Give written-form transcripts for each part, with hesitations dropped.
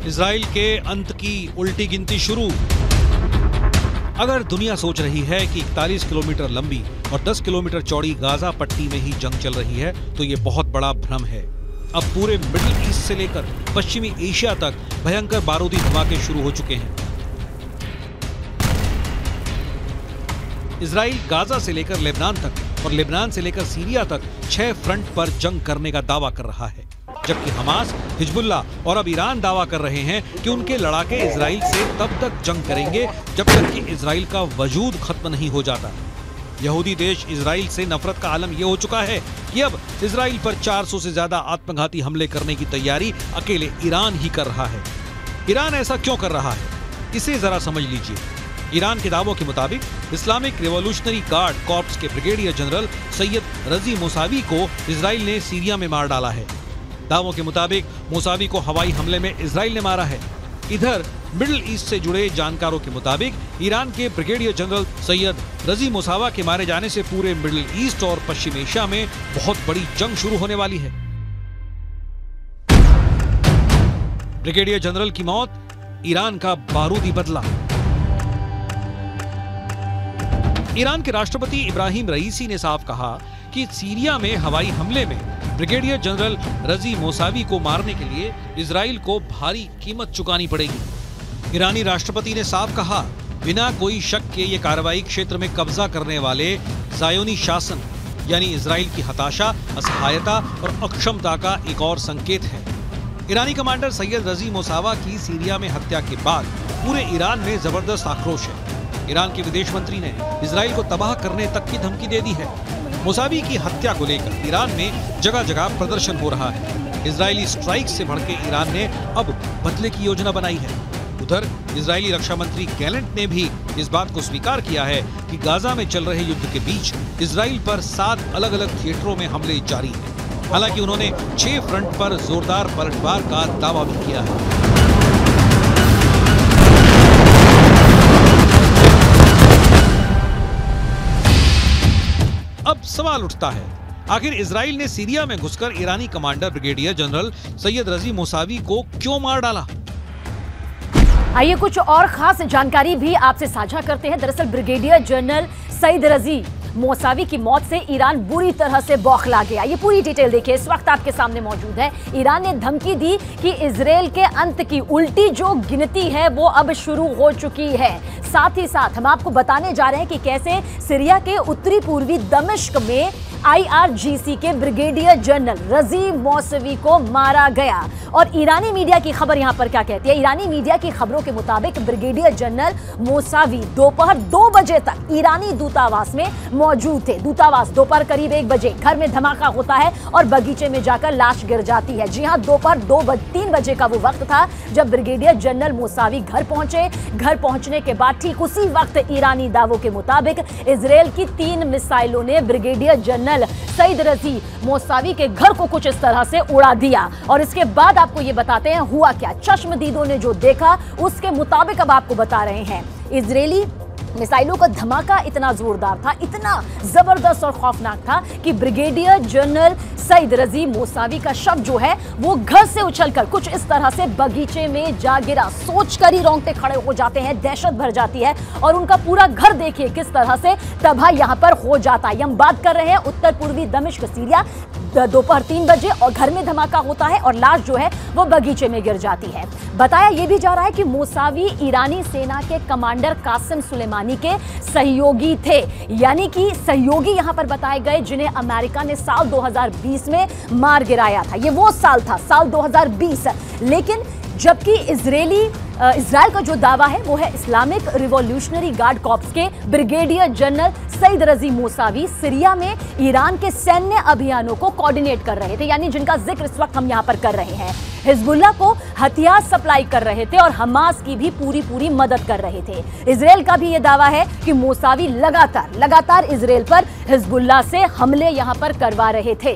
Israel के अंत की उल्टी गिनती शुरू। अगर दुनिया सोच रही है कि 41 किलोमीटर लंबी और 10 किलोमीटर चौड़ी गाजा पट्टी में ही जंग चल रही है, तो ये बहुत बड़ा भ्रम है। अब पूरे मिडिल ईस्ट से लेकर पश्चिमी एशिया तक भयंकर बारूदी धमाके शुरू हो चुके हैं। इजराइल गाजा से लेकर लेबनान तक और लेबनान से लेकर सीरिया तक 6 फ्रंट पर जंग करने का दावा कर रहा है, जबकि हमास, हिजबुल्लाह और अब ईरान दावा कर रहे हैं कि उनके लड़ाके इजराइल से तब तक जंग करेंगे जब तक कि इजराइल का वजूद खत्म नहीं हो जाता। यहूदी देश इजराइल से नफरत का आलम यह हो चुका है कि अब इजराइल पर 400 से ज्यादा आत्मघाती हमले करने की तैयारी अकेले ईरान ही कर रहा है। ईरान ऐसा क्यों कर रहा है, इसे जरा समझ लीजिए। ईरान के दावों के मुताबिक इस्लामिक रिवॉल्यूशनरी गार्ड कॉर्प्स के ब्रिगेडियर जनरल सैयद रजी मोसावी को इजराइल ने सीरिया में मार डाला है। दावों के मुताबिक मोसावी को हवाई हमले में इजराइल ने मारा है। इधर मिडिल ईस्ट से जुड़े जानकारों के मुताबिक ईरान के ब्रिगेडियर जनरल सैयद रजी मोसावा के मारे जाने से पूरे मिडिल ईस्ट और पश्चिम एशिया में बहुत बड़ी जंग शुरू होने वाली है। ब्रिगेडियर जनरल की मौत, ईरान का बारूदी बदला। ईरान के राष्ट्रपति इब्राहिम रईसी ने साफ कहा कि सीरिया में हवाई हमले में ब्रिगेडियर जनरल रजी मोसावी को मारने के लिए इजराइल को भारी कीमत चुकानी पड़ेगी। ईरानी राष्ट्रपति ने साफ कहा, बिना कोई शक के ये कार्रवाई क्षेत्र में कब्जा करने वाले ज़ायोनी शासन यानी इजराइल की हताशा, असहायता और अक्षमता का एक और संकेत है। ईरानी कमांडर सैयद रजी मोसावा की सीरिया में हत्या के बाद पूरे ईरान में जबरदस्त आक्रोश है। ईरान के विदेश मंत्री ने इजराइल को तबाह करने तक की धमकी दे दी है। मोसावी की हत्या को लेकर ईरान में जगह जगह प्रदर्शन हो रहा है। इजरायली स्ट्राइक से भड़के ईरान ने अब बदले की योजना बनाई है। उधर इजरायली रक्षा मंत्री गैलेंट ने भी इस बात को स्वीकार किया है कि गाजा में चल रहे युद्ध के बीच इजराइल पर 7 अलग अलग थिएटरों में हमले जारी हैं। हालांकि उन्होंने 6 फ्रंट पर जोरदार पलटवार का दावा भी किया है। अब सवाल उठता है, आखिर इजराइल ने सीरिया में घुसकर ईरानी कमांडर ब्रिगेडियर जनरल सैयद रजी मोसावी को क्यों मार डाला? आइए कुछ और खास जानकारी भी आपसे साझा करते हैं। दरअसल ब्रिगेडियर जनरल सैयद रजी मोसावी की मौत से ईरान बुरी तरह से बौखला गया। ये पूरी डिटेल देखिए, इस वक्त आपके सामने मौजूद है। ईरान ने धमकी दी कि इजराइल के अंत की उल्टी जो गिनती है वो अब शुरू हो चुकी है। साथ ही साथ हम आपको बताने जा रहे हैं कि कैसे सीरिया के उत्तरी पूर्वी दमिश्क में IRGC के ब्रिगेडियर जनरल रजी मोसावी को मारा गया। और ईरानी मीडिया की खबर यहां पर क्या कहती है? ईरानी मीडिया की खबरों के मुताबिक ब्रिगेडियर जनरल मोसावी दोपहर 2 बजे तक ईरानी दूतावास में मौजूद थे। दूतावास दोपहर करीब 1 बजे घर में धमाका होता है और बगीचे में जाकर लाश गिर जाती है। जी हां, दोपहर 3 बजे का वो वक्त था जब ब्रिगेडियर जनरल मोसावी घर पहुंचे। घर पहुंचने के बाद ठीक उसी वक्त ईरानी दावों के मुताबिक इजराइल की 3 मिसाइलों ने ब्रिगेडियर जनरल सैयद रजी मोसावी के घर को कुछ इस तरह से उड़ा दिया। और इसके बाद आपको ये बताते हैं हुआ क्या। चश्मदीदों ने जो देखा उसके मुताबिक अब आपको बता रहे हैं। इजरायली मिसाइलों का धमाका इतना जोरदार था, इतना जबरदस्त और खौफनाक था कि ब्रिगेडियर जनरल सैयद रजी मोसावी का शव जो है वो घर से उछलकर कुछ इस तरह से बगीचे में जा गिरा। सोचकर ही रोंगटे खड़े हो जाते हैं, दहशत भर जाती है और उनका पूरा घर देखिए किस तरह से तबाह यहां पर हो जाता है। हम बात कर रहे हैं उत्तर पूर्वी दमिश्क सीरिया। दोपहर 3 बजे और घर में धमाका होता है और लाश जो है वो बगीचे में गिर जाती है। बताया यह भी जा रहा है कि मोसावी ईरानी सेना के कमांडर कासिम सुलेमानी के सहयोगी थे, यानी कि सहयोगी यहां पर बताए गए जिन्हें अमेरिका ने साल 2020 में मार गिराया था। ये वो साल था, साल 2020। लेकिन जबकि इजराइल का जो दावा है वो है इस्लामिक रिवॉल्यूशनरी गार्ड कॉर्प्स के ब्रिगेडियर जनरल सैयद रजी मोसावी सीरिया में ईरान के सैन्य अभियानों को कोऑर्डिनेट कर रहे थे, यानी जिनका जिक्र इस वक्त हम यहां पर कर रहे हैं। हिजबुल्लाह को हथियार सप्लाई कर रहे थे और हमास की भी पूरी मदद कर रहे थे। इजराइल का भी यह दावा है कि मोसावी लगातार इजराइल पर हिजबुल्लाह से हमले यहां पर करवा रहे थे।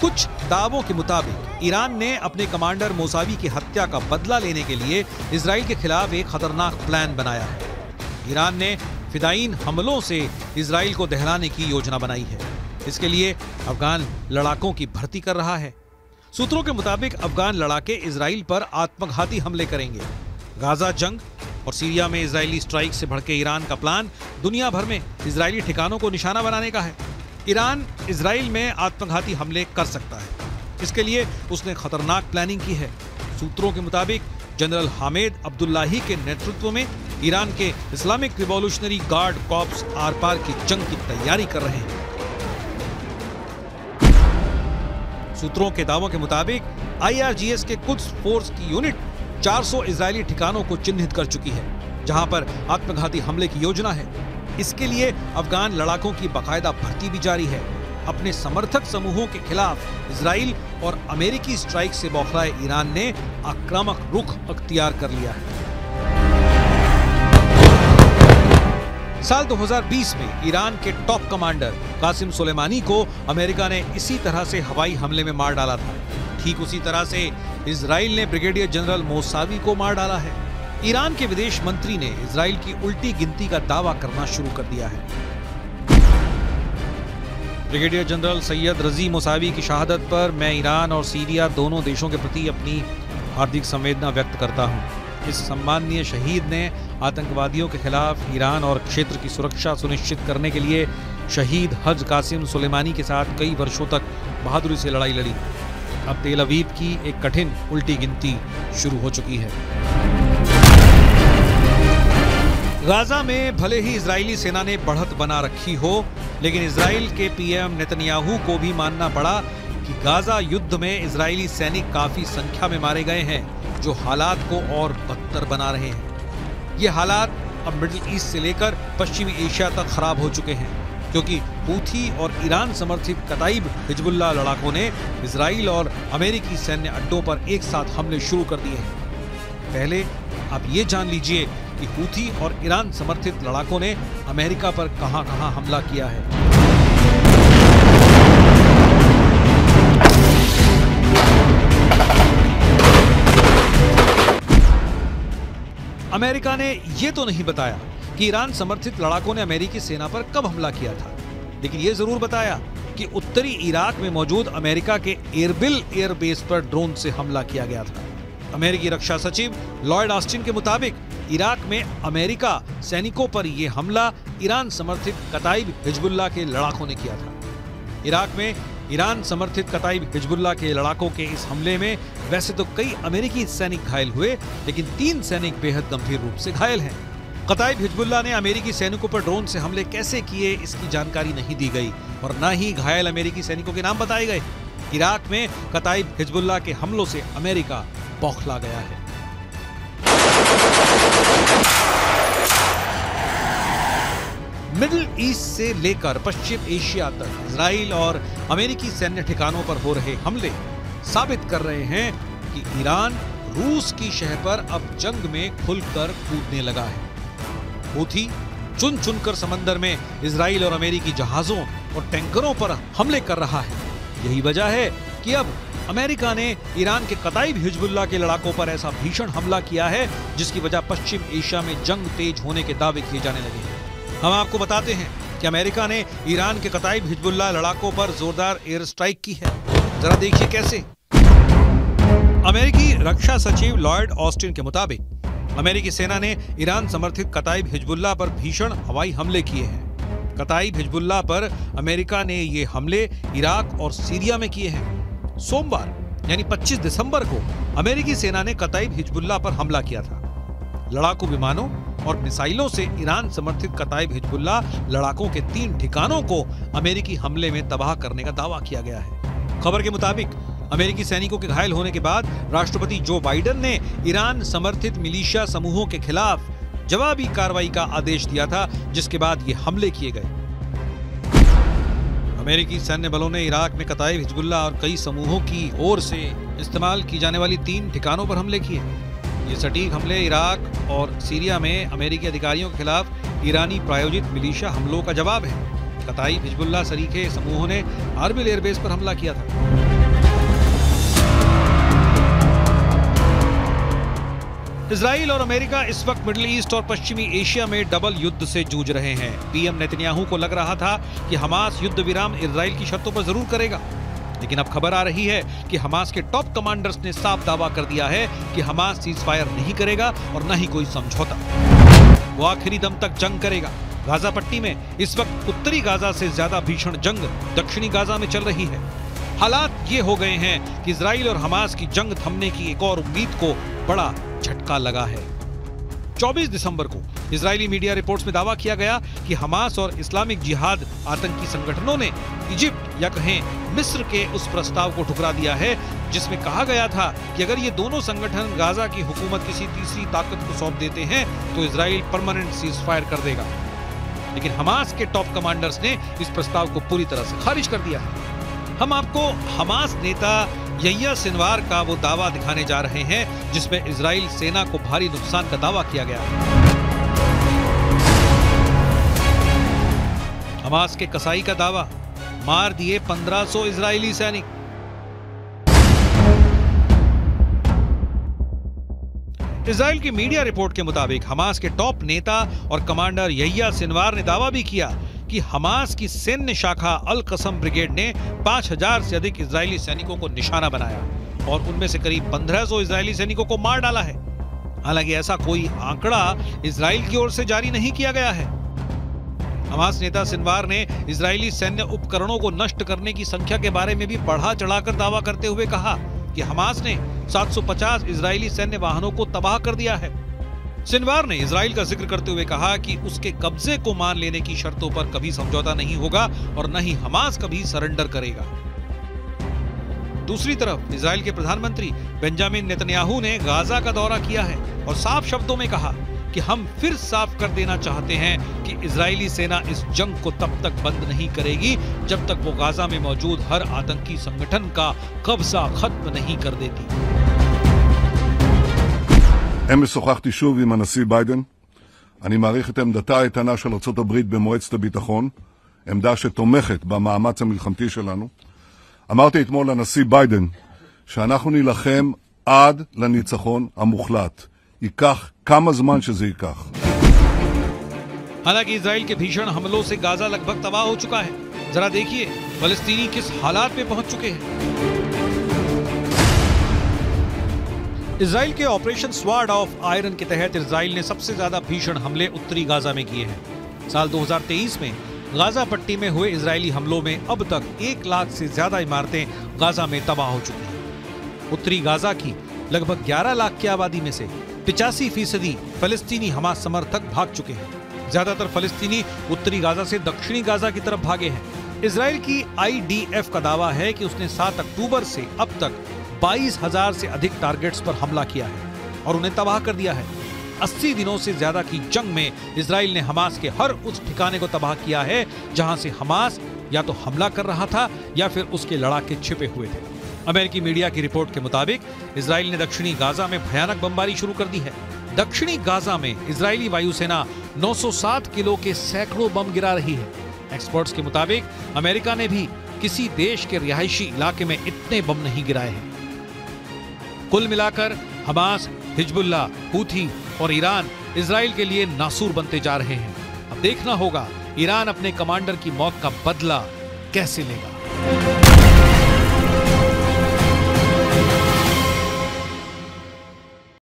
कुछ दावों के मुताबिक ईरान ने अपने कमांडर मोसावी की हत्या का बदला लेने के लिए इजराइल के खिलाफ एक खतरनाक प्लान बनाया है। ईरान ने फिदायीन हमलों से इजराइल को दहलाने की योजना बनाई है। इसके लिए अफगान लड़ाकों की भर्ती कर रहा है। सूत्रों के मुताबिक अफगान लड़ाके इजराइल पर आत्मघाती हमले करेंगे। गाजा जंग और सीरिया में इजरायली स्ट्राइक से भड़के ईरान का प्लान दुनिया भर में इजरायली ठिकानों को निशाना बनाने का है। ईरान इजराइल में आत्मघाती हमले कर सकता है, इसके लिए उसने खतरनाक प्लानिंग की है। सूत्रों के मुताबिक जनरल हामिद अब्दुल्लाही के नेतृत्व में ईरान के इस्लामिक रिवॉल्यूशनरी गार्ड कॉर्प्स आर पार की जंग की तैयारी कर रहे हैं। सूत्रों के दावों के मुताबिक IRGS के कुद्स फोर्स की यूनिट 400 इजरायली ठिकानों को चिन्हित कर चुकी है, जहां पर आत्मघाती हमले की योजना है। इसके लिए अफगान लड़ाकों की बाकायदा भर्ती भी जारी है। अपने समर्थक समूहों के खिलाफ इजराइल और अमेरिकी स्ट्राइक से बौखलाए ईरान ने आक्रामक रुख अख्तियार कर लिया है। साल 2020 में ईरान के टॉप कमांडर कासिम सुलेमानी को अमेरिका ने इसी तरह से हवाई हमले में मार डाला था। ठीक उसी तरह से इजराइल ने ब्रिगेडियर जनरल मोसावी को मार डाला है। ईरान के विदेश मंत्री ने इजराइल की उल्टी गिनती का दावा करना शुरू कर दिया है। ब्रिगेडियर जनरल सैयद रजी मोसावी की शहादत पर मैं ईरान और सीरिया दोनों देशों के प्रति अपनी हार्दिक संवेदना व्यक्त करता हूं। इस सम्माननीय शहीद ने आतंकवादियों के खिलाफ ईरान और क्षेत्र की सुरक्षा सुनिश्चित करने के लिए शहीद हज कासिम सुलेमानी के साथ कई वर्षों तक बहादुरी से लड़ाई लड़ी। अब तेल अवीव की एक कठिन उल्टी गिनती शुरू हो चुकी है। गाजा में भले ही इजरायली सेना ने बढ़त बना रखी हो, लेकिन इजराइल के पीएम नेतन्याहू को भी मानना पड़ा कि गाजा युद्ध में इजरायली सैनिक काफी संख्या में मारे गए हैं, जो हालात को और बदतर बना रहे हैं। ये हालात अब मिडिल ईस्ट से लेकर पश्चिमी एशिया तक खराब हो चुके हैं, क्योंकि हूथी और ईरान समर्थित कताइब हिजबुल्लाह लड़ाकों ने इजराइल और अमेरिकी सैन्य अड्डों पर एक साथ हमले शुरू कर दिए हैं। पहले आप ये जान लीजिए कि हूथी और ईरान समर्थित लड़ाकों ने अमेरिका पर कहां-कहां हमला किया है। अमेरिका ने यह तो नहीं बताया कि ईरान समर्थित लड़ाकों ने अमेरिकी सेना पर कब हमला किया था, लेकिन यह जरूर बताया कि उत्तरी इराक में मौजूद अमेरिका के एरबिल एयरबेस पर ड्रोन से हमला किया गया था। अमेरिकी रक्षा सचिव लॉयड ऑस्टिन के मुताबिक इराक में अमेरिका सैनिकों पर यह हमला ईरान समर्थित कताइब हिजबुल्लाह के लड़ाकों ने किया था। इराक में ईरान समर्थित कताइब हिजबुल्लाह के लड़ाकों के इस हमले में वैसे तो कई अमेरिकी सैनिक घायल हुए, लेकिन 3 सैनिक बेहद गंभीर रूप से घायल हैं। कताइब हिजबुल्लाह ने अमेरिकी सैनिकों पर ड्रोन से हमले कैसे किए, इसकी जानकारी नहीं दी गई और न ही घायल अमेरिकी सैनिकों के नाम बताए गए। इराक में कताइब हिजबुल्लाह के हमलों से अमेरिका बौखला गया है। मिडिल ईस्ट से लेकर पश्चिम एशिया तक इजराइल और अमेरिकी सैन्य ठिकानों पर हो रहे हमले साबित कर रहे हैं कि ईरान रूस की शह पर अब जंग में खुलकर कूदने लगा है। हूथी चुन चुनकर समंदर में इजराइल और अमेरिकी जहाजों और टैंकरों पर हमले कर रहा है। यही वजह है कि अब अमेरिका ने ईरान के कताइब हिजबुल्लाह के लड़ाकों पर ऐसा भीषण हमला किया है, जिसकी वजह पश्चिम एशिया में जंग तेज होने के दावे किए जाने लगे हैं। हम आपको बताते हैं कि अमेरिका ने ईरान के कताइब हिजबुल्लाह लड़ाकों पर जोरदार एयर स्ट्राइक की है। जरा देखिए कैसे। अमेरिकी रक्षा सचिव लॉयड ऑस्टिन के मुताबिक अमेरिकी सेना ने ईरान समर्थित कताइब हिजबुल्लाह पर भीषण हवाई हमले किए हैं। कताइब हिजबुल्लाह पर अमेरिका ने ये हमले इराक और सीरिया में किए हैं। सोमवार यानी 25 दिसंबर को अमेरिकी सेना ने कताइब हिजबुल्लाह पर हमला किया था। लड़ाकू विमानों और मिसाइलों से ईरान समर्थित कताइब हिजबुल्लाह लड़ाकों के 3 ठिकानों को अमेरिकी हमले में तबाह करने का दावा किया गया है। खबर के मुताबिक अमेरिकी सैनिकों के घायल होने के बाद राष्ट्रपति जो बाइडेन ने ईरान समर्थित मिलिशिया समूहों के खिलाफ जवाबी कार्रवाई का आदेश दिया था, जिसके बाद ये हमले किए गए। अमेरिकी सैन्य बलों ने इराक में कताइब हिजबुल्लाह और कई समूहों की ओर से इस्तेमाल की जाने वाली 3 ठिकानों पर हमले किए। ये सटीक हमले इराक और सीरिया में अमेरिकी अधिकारियों के खिलाफ ईरानी प्रायोजित मिलिशिया हमलों का जवाब है। कताई हिजबुल्लाह सरीखे समूहों ने अर्बिल एयरबेस पर हमला किया था। इजराइल और अमेरिका इस वक्त मिडिल ईस्ट और पश्चिमी एशिया में डबल युद्ध से जूझ रहे हैं। पीएम नेतन्याहू को लग रहा था कि हमास युद्ध विराम इजराइल की शर्तों पर जरूर करेगा, लेकिन अब खबर आ रही है कि हमास के टॉप कमांडर्स ने साफ दावा कर दिया है कि हमास सीज फायर नहीं करेगा और न ही कोई समझौता। वो आखिरी दम तक जंग करेगा। गाजा पट्टी में इस वक्त उत्तरी गाजा से ज्यादा भीषण जंग दक्षिणी गाजा में चल रही है। हालात ये हो गए हैं कि इजराइल और हमास की जंग थमने की एक और उम्मीद को बड़ा झटका लगा है। 24 दिसंबर को इजरायली मीडिया रिपोर्ट्स में दावा किया गया कि हमास और इस्लामिक जिहाद आतंकी संगठनों ने इजिप्ट या कहें मिस्र के उस प्रस्ताव को ठुकरा दिया है जिसमें कहा गया था कि अगर ये दोनों संगठन गाजा की हुकूमत किसी तीसरी ताकत को सौंप देते हैं तो इजराइल परमानेंट सीज फायर कर देगा। लेकिन हमास के टॉप कमांडर्स ने इस प्रस्ताव को पूरी तरह से खारिज कर दिया है। हम आपको हमास नेता यहिया सिनवार का वो दावा दिखाने जा रहे हैं जिसमें इजराइल सेना को भारी नुकसान का दावा किया गया है। हमास के कसाई का दावा, मार दिए 1500 इजरायली सैनिक। इजराइल की मीडिया रिपोर्ट के मुताबिक हमास के टॉप नेता और कमांडर यहिया सिनवार ने दावा भी किया कि हमास की सैन्य शाखा अल कसम ब्रिगेड ने 5000 से अधिक इजरायली सैनिकों को निशाना बनाया और उनमें से करीब 1500 इजरायली सैनिकों को मार डाला है। हालांकि ऐसा कोई आंकड़ा इजराइल की ओर से जारी नहीं किया गया है। हमास नेता सिनवार ने इजरायली सैन्य उपकरणों को नष्ट करने की संख्या के बारे में भी बढ़ा चढ़ाकर दावा करते हुए कहा कि हमास ने 750 इजरायली सैन्य वाहनों को तबाह कर दिया है। सिनवार ने इजराइल का जिक्र करते हुए कहा कि उसके कब्जे को मान लेने की शर्तों पर कभी समझौता नहीं होगा और न ही हमास कभी सरेंडर करेगा। दूसरी तरफ इजराइल के प्रधानमंत्री बेंजामिन नेतन्याहू ने गाजा का दौरा किया है और साफ शब्दों में कहा कि हम फिर साफ कर देना चाहते हैं कि इजरायली सेना इस जंग को तब तक बंद नहीं करेगी जब तक वो गाजा में मौजूद हर आतंकी संगठन का कब्जा खत्म नहीं कर देती। אמש שוחחתי שוב עם הנשיא ביידן. אני מעריך את עמדתה האיתנה של ארצות הברית במועצת הביטחון, עמדה שתומכת במאמץ המלחמתי שלנו. אמרתי אתמול לנשיא ביידן שאנחנו נילחם עד לניצחון המוחלט. ייקח כמה זמן שזה ייקח. हालांकि इजराइल के भीषण हमलों से गाजा लगभग तबाह हो चुका है। जरा देखिए फलस्तीनी किस हालात में पहुंच चुके हैं। इजराइल के ऑपरेशन स्वॉर्ड ऑफ आयरन के तहत इजराइल ने सबसे ज्यादा भीषण हमले उत्तरी गाजा में किए हैं। साल 2023 में गाजा पट्टी में हुए इजरायली हमलों में अब तक 1 लाख से ज्यादा इमारतें गाजा में तबाह हो चुकी हैं। उत्तरी गाजा की लगभग 11 लाख की आबादी में से 85% फलस्तीनी हमास समर्थक भाग चुके हैं। ज्यादातर फलस्तीनी उत्तरी गाजा से दक्षिणी गाजा की तरफ भागे हैं। इजराइल की IDF का दावा है कि उसने 7 अक्टूबर से अब तक 22,000 से अधिक टारगेट्स पर हमला किया है और उन्हें तबाह कर दिया है। 80 दिनों से ज्यादा की जंग में इजराइल ने हमास के हर उस ठिकाने को तबाह किया है जहां से हमास या तो हमला कर रहा था या फिर उसके लड़ाके छिपे हुए थे। अमेरिकी मीडिया की रिपोर्ट के मुताबिक इजराइल ने दक्षिणी गाजा में भयानक बमबारी शुरू कर दी है। दक्षिणी गाजा में इजरायली वायुसेना 907 किलो के सैकड़ों बम गिरा रही है। एक्सपर्ट्स के मुताबिक अमेरिका ने भी किसी देश के रिहायशी इलाके में इतने बम नहीं गिराए हैं। कुल मिलाकर हमास, हिजबुल्लाह, हूथी और ईरान इजराइल के लिए नासूर बनते जा रहे हैं। अब देखना होगा ईरान अपने कमांडर की मौत का बदला कैसे लेगा।